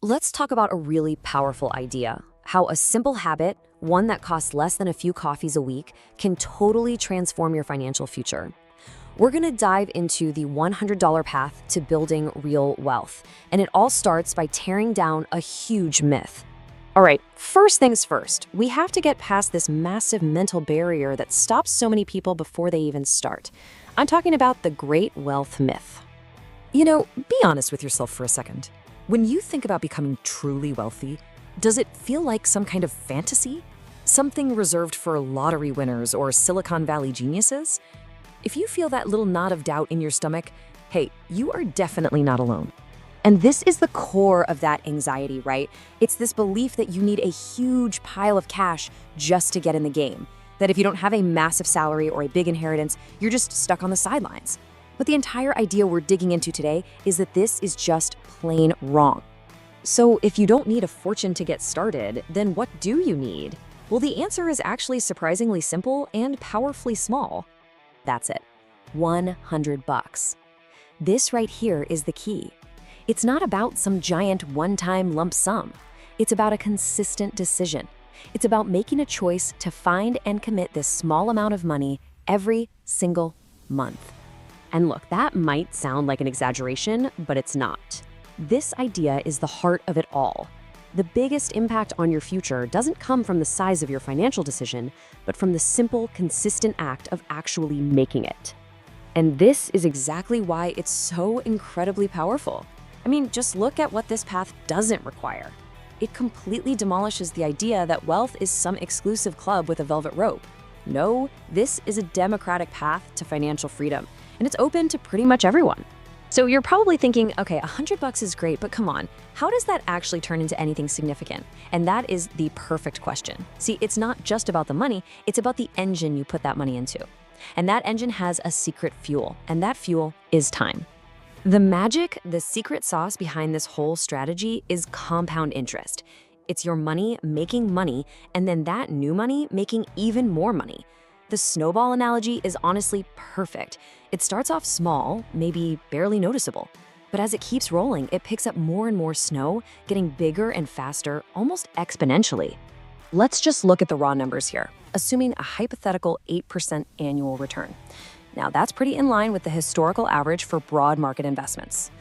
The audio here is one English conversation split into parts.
Let's talk about a really powerful idea, how a simple habit, one that costs less than a few coffees a week, can totally transform your financial future. We're going to dive into the $100 path to building real wealth, and it all starts by tearing down a huge myth. All right, first things first, we have to get past this massive mental barrier that stops so many people before they even start. I'm talking about the great wealth myth. Be honest with yourself for a second. When you think about becoming truly wealthy, does it feel like some kind of fantasy? Something reserved for lottery winners or Silicon Valley geniuses? If you feel that little knot of doubt in your stomach, hey, you are definitely not alone. And this is the core of that anxiety, right? It's this belief that you need a huge pile of cash just to get in the game. That if you don't have a massive salary or a big inheritance, you're just stuck on the sidelines. But the entire idea we're digging into today is that this is just plain wrong. So if you don't need a fortune to get started, then what do you need? Well, the answer is actually surprisingly simple and powerfully small. That's it, $100. This right here is the key. It's not about some giant one-time lump sum. It's about a consistent decision. It's about making a choice to find and commit this small amount of money every single month. And look, that might sound like an exaggeration, but it's not. This idea is the heart of it all. The biggest impact on your future doesn't come from the size of your financial decision, but from the simple, consistent act of actually making it. And this is exactly why it's so incredibly powerful. I mean, just look at what this path doesn't require. It completely demolishes the idea that wealth is some exclusive club with a velvet rope. No, this is a democratic path to financial freedom, and it's open to pretty much everyone. So you're probably thinking, okay, $100 is great, but come on, how does that actually turn into anything significant? And that is the perfect question. See, it's not just about the money, it's about the engine you put that money into. And that engine has a secret fuel, and that fuel is time. The magic, the secret sauce behind this whole strategy is compound interest. It's your money making money, and then that new money making even more money. The snowball analogy is honestly perfect. It starts off small, maybe barely noticeable, but as it keeps rolling, it picks up more and more snow, getting bigger and faster, almost exponentially. Let's just look at the raw numbers here, assuming a hypothetical 8% annual return. Now, that's pretty in line with the historical average for broad market investments.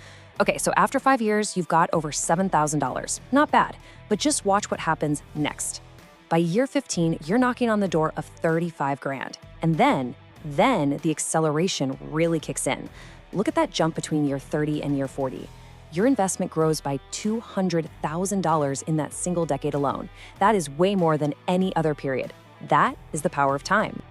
Okay, so after 5 years, you've got over $7,000. Not bad, but just watch what happens next. By year 15, you're knocking on the door of 35 grand. And then the acceleration really kicks in. Look at that jump between year 30 and year 40. Your investment grows by $200,000 in that single decade alone. That is way more than any other period. That is the power of time.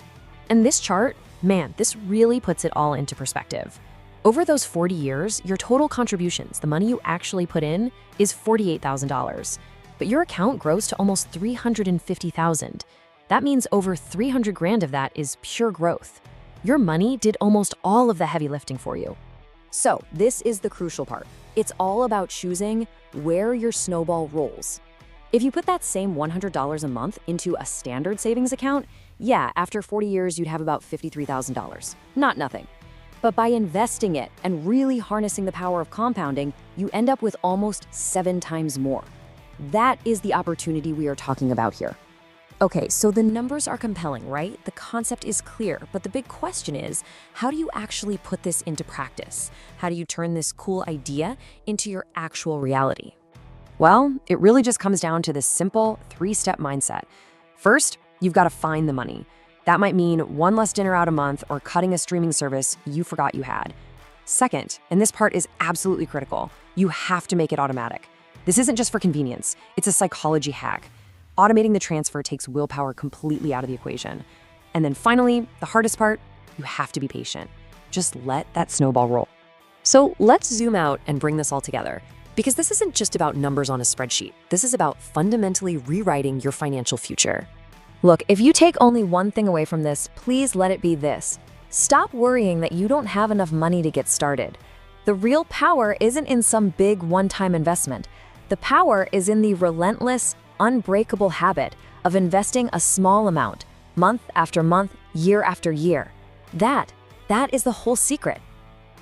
And this chart, man, this really puts it all into perspective. Over those 40 years, your total contributions, the money you actually put in, is $48,000. But your account grows to almost $350,000. That means over 300 grand of that is pure growth. Your money did almost all of the heavy lifting for you. So this is the crucial part. It's all about choosing where your snowball rolls. If you put that same $100 a month into a standard savings account, yeah, after 40 years, you'd have about $53,000. Not nothing. But by investing it and really harnessing the power of compounding, you end up with almost 7 times more. That is the opportunity we are talking about here. Okay, so the numbers are compelling, right? The concept is clear, but the big question is, how do you actually put this into practice? How do you turn this cool idea into your actual reality? Well, it really just comes down to this simple 3-step mindset. First, you've got to find the money. That might mean one less dinner out a month or cutting a streaming service you forgot you had. Second, and this part is absolutely critical, you have to make it automatic. This isn't just for convenience, it's a psychology hack. Automating the transfer takes willpower completely out of the equation. And then finally, the hardest part, you have to be patient. Just let that snowball roll. So let's zoom out and bring this all together, because this isn't just about numbers on a spreadsheet. This is about fundamentally rewriting your financial future. Look, if you take only one thing away from this, please let it be this. Stop worrying that you don't have enough money to get started. The real power isn't in some big one-time investment. The power is in the relentless, unbreakable habit of investing a small amount, month after month, year after year. That is the whole secret.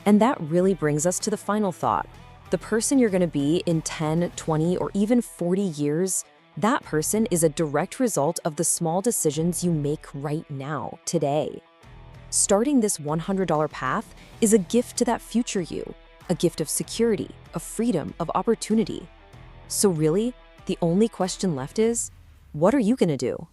And that really brings us to the final thought. The The person you're going to be in 10, 20, or even 40 years, that person is a direct result of the small decisions you make right now, today. Starting this $100 path is a gift to that future you, a gift of security, of freedom, of opportunity. So really, the only question left is, what are you going to do?